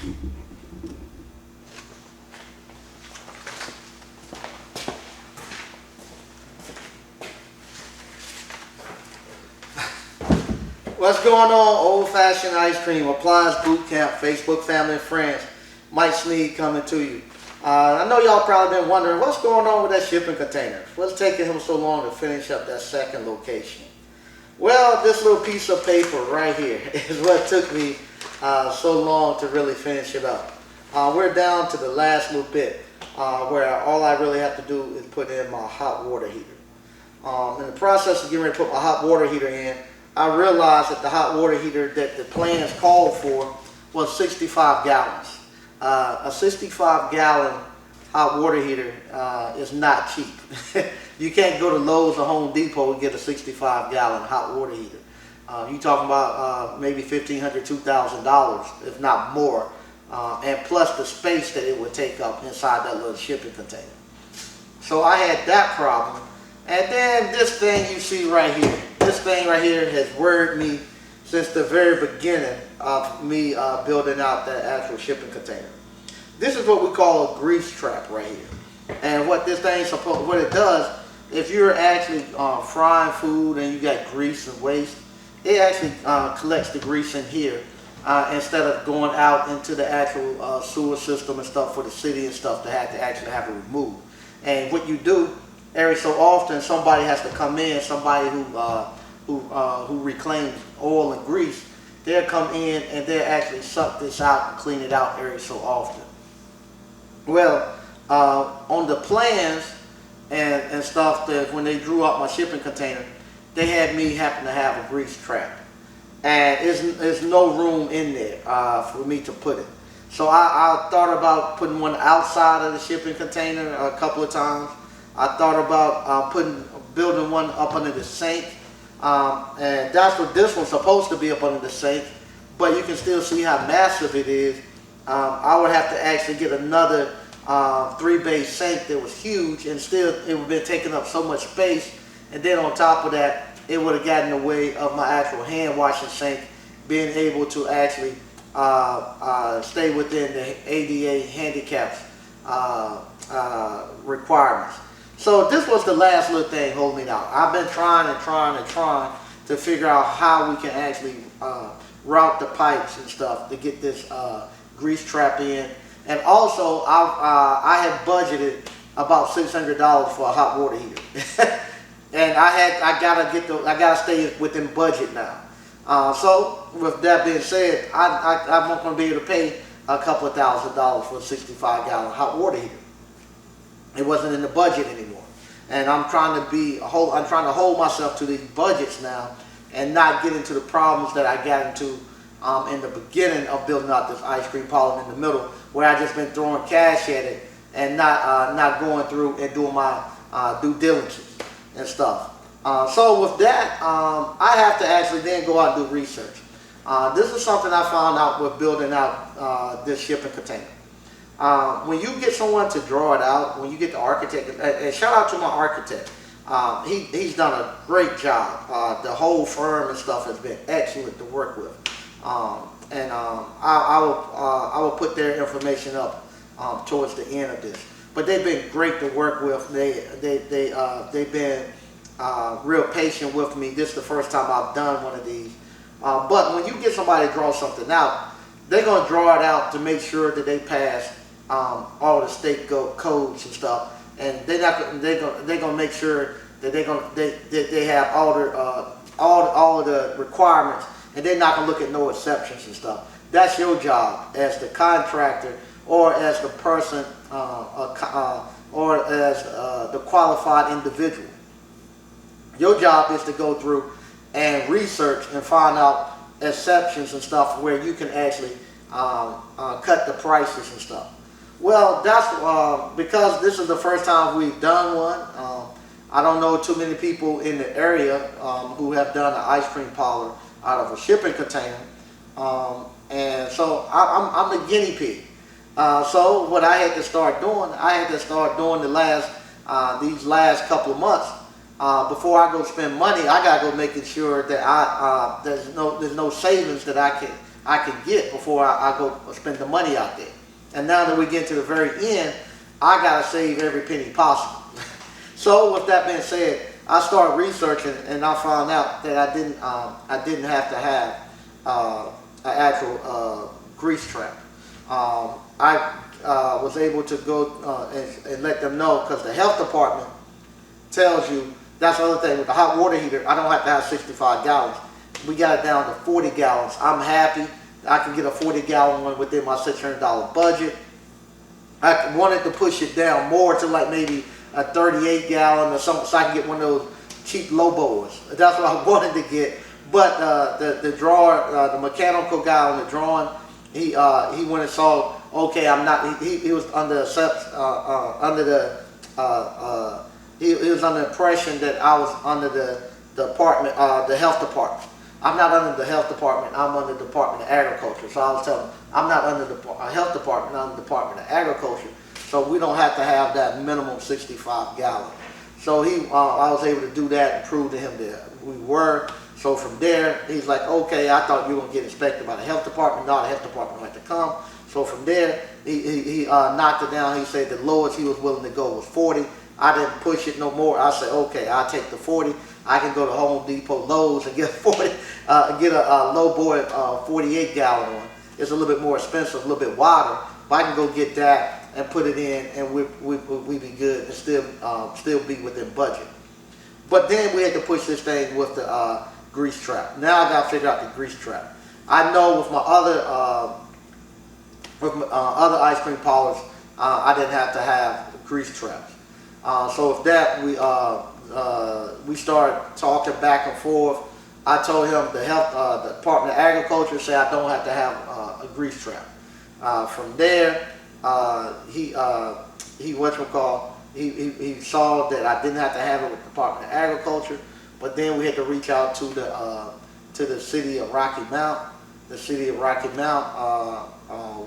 What's going on, old-fashioned ice cream, appliance boot camp, Facebook family and friends? Mike Sneed coming to you. I know y'all probably been wondering what's going on with that shipping container. What's taking him so long to finish up that second location? Well, this little piece of paper right here is what took me so long to really finish it up. We're down to the last little bit where all I really have to do is put in my hot water heater. In the process of getting ready to put my hot water heater in, I realized that the hot water heater that the plans called for was 65 gallons. A 65-gallon hot water heater is not cheap. You can't go to Lowe's or Home Depot and get a 65-gallon hot water heater. You're talking about maybe $1,500, $2,000, if not more, and plus the space that it would take up inside that little shipping container. So I had that problem. And then this thing you see right here. This thing right here has worried me since the very beginning of me building out that actual shipping container. This is what we call a grease trap right here. And what this thing what it does, if you're actually frying food and you got grease and waste, it actually collects the grease in here instead of going out into the actual sewer system and stuff for the city and stuff to actually have it removed. And what you do, every so often somebody has to come in, somebody who reclaims oil and grease, they'll come in and they'll actually suck this out and clean it out every so often. Well, on the plans and stuff, that when they drew up my shipping container, they had me happen to have a grease trap. And there's no room in there for me to put it. So I thought about putting one outside of the shipping container a couple of times. I thought about building one up under the sink, and that's what this one's supposed to be, up under the sink, but you can still see how massive it is. I would have to actually get another 3-bay sink that was huge, and still it would have been taking up so much space, and then on top of that, it would have gotten in the way of my actual hand washing sink being able to actually stay within the ADA handicaps requirements. So this was the last little thing holding me down. I've been trying to figure out how we can actually route the pipes and stuff to get this grease trap in. And also, I had budgeted about $600 for a hot water heater, and I gotta stay within budget now. So with that being said, I'm not going to be able to pay a couple of $1,000s for a 65-gallon hot water heater. It wasn't in the budget anymore, and I'm trying to hold myself to these budgets now, and not get into the problems that I got into in the beginning of building out this ice cream parlor in the middle, where I just been throwing cash at it and not going through and doing my due diligence and stuff. So with that, I have to actually then go out and do research. This is something I found out with building out this shipping container. When you get someone to draw it out, when you get the architect, and shout out to my architect, he's done a great job. The whole firm and stuff has been excellent to work with, and I will put their information up towards the end of this. But they've been great to work with. They've been real patient with me. This is the first time I've done one of these. But when you get somebody to draw something out, they're going to draw it out to make sure that they pass all the state codes and stuff, and they're going to make sure that they have all the requirements, and they're not going to look at no exceptions and stuff. That's your job as the contractor, or as the person, or as the qualified individual. Your job is to go through and research and find out exceptions and stuff where you can actually cut the prices and stuff. Well, that's because this is the first time we've done one. I don't know too many people in the area who have done an ice cream parlor out of a shipping container, and so I'm the guinea pig. So what I had to start doing, these last couple of months. Before I go spend money, I gotta go making sure that there's no savings that I can I can get before I go spend the money out there. And now that we get to the very end, I gotta save every penny possible. So with that being said, I started researching and I found out that I didn't have to have an actual grease trap. I was able to go and let them know, because the health department tells you, that's the other thing with the hot water heater, I don't have to have 65 gallons. We got it down to 40 gallons. I'm happy. I can get a 40-gallon one within my $600 budget. I wanted to push it down more to like maybe a 38-gallon or something, so I can get one of those cheap lowboys. That's what I wanted to get. But the drawer, the mechanical guy on the drawing, he went and saw, okay, I'm not. He was under he was under the impression that I was under the department, the health department. I'm not under the health department. I'm under the Department of Agriculture. So I was telling him, I'm not under the health department. I'm the Department of Agriculture. So we don't have to have that minimum 65 gallon. So I was able to do that and prove to him that we were. So from there, he's like, okay, I thought you were gonna get inspected by the health department. No, the health department had to come. So from there, he knocked it down. He said the lowest he was willing to go was 40. I didn't push it no more. I said, okay, I'll take the 40. I can go to Home Depot, Lowe's, and get a 40, get a low boy 48 gallon one. It's a little bit more expensive, a little bit wider, but I can go get that and put it in, and we be good and still be within budget. But then we had to push this thing with the grease trap. Now I got to figure out the grease trap. I know with my other ice cream parlors, I didn't have to have grease traps. So with that, we started talking back and forth. I told him the Department of Agriculture said I don't have to have a grease trap. From there, he saw that I didn't have to have it with the Department of Agriculture. But then we had to reach out to the city of Rocky Mount. The city of Rocky Mount,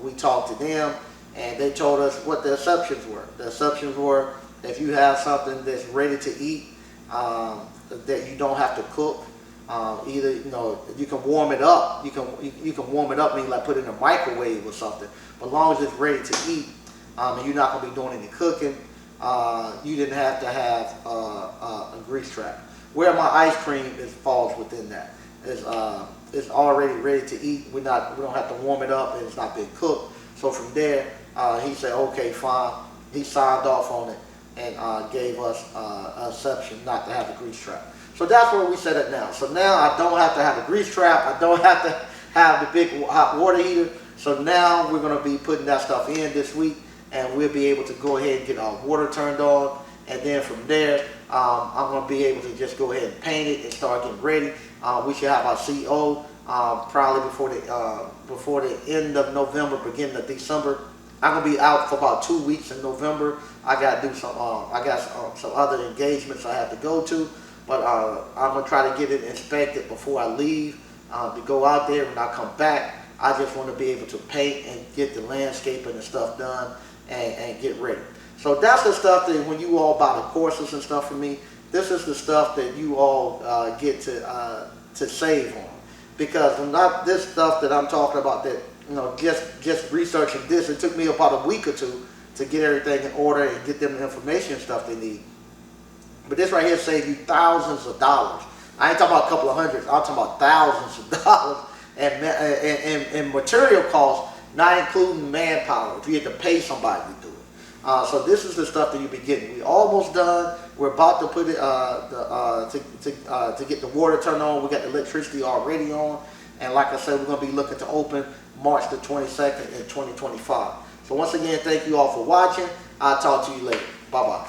we talked to them, and they told us what the exceptions were. The exceptions were, if you have something that's ready to eat, that you don't have to cook, either you can warm it up. You can warm it up, meaning like put it in a microwave or something. But as long as it's ready to eat, and you're not going to be doing any cooking, you didn't have to have a grease trap. Where my ice cream falls within that. It's already ready to eat. We don't have to warm it up, and it's not being cooked. So from there, he said, okay, fine. He signed off on it and gave us an exception not to have a grease trap. So that's where we set it now. So now I don't have to have a grease trap. I don't have to have the big hot water heater. So now we're going to be putting that stuff in this week, and we'll be able to go ahead and get our water turned on. And then from there, I'm going to be able to just go ahead and paint it and start getting ready. We should have our CO probably before the end of November, beginning of December. I'm going to be out for about 2 weeks in November. I got to do some other engagements I have to go to. But I'm going to try to get it inspected before I leave to go out there. When I come back, I just want to be able to paint and get the landscaping and stuff done and get ready. So that's the stuff that when you all buy the courses and stuff from me, this is the stuff that you all get to save on. Because not this stuff that I'm talking about that, just researching this, it took me about a week or two to get everything in order and get them the information and stuff they need. But this right here saves you thousands of dollars. I ain't talking about a couple of hundreds, I'm talking about thousands of dollars and material costs, not including manpower, if you had to pay somebody to do it. So this is the stuff that you'll be getting. We're almost done. We're about to put it to get the water turned on. We got the electricity already on, and like I said, we're going to be looking to open March the 22nd in 2025. So once again, thank you all for watching. I'll talk to you later. Bye bye.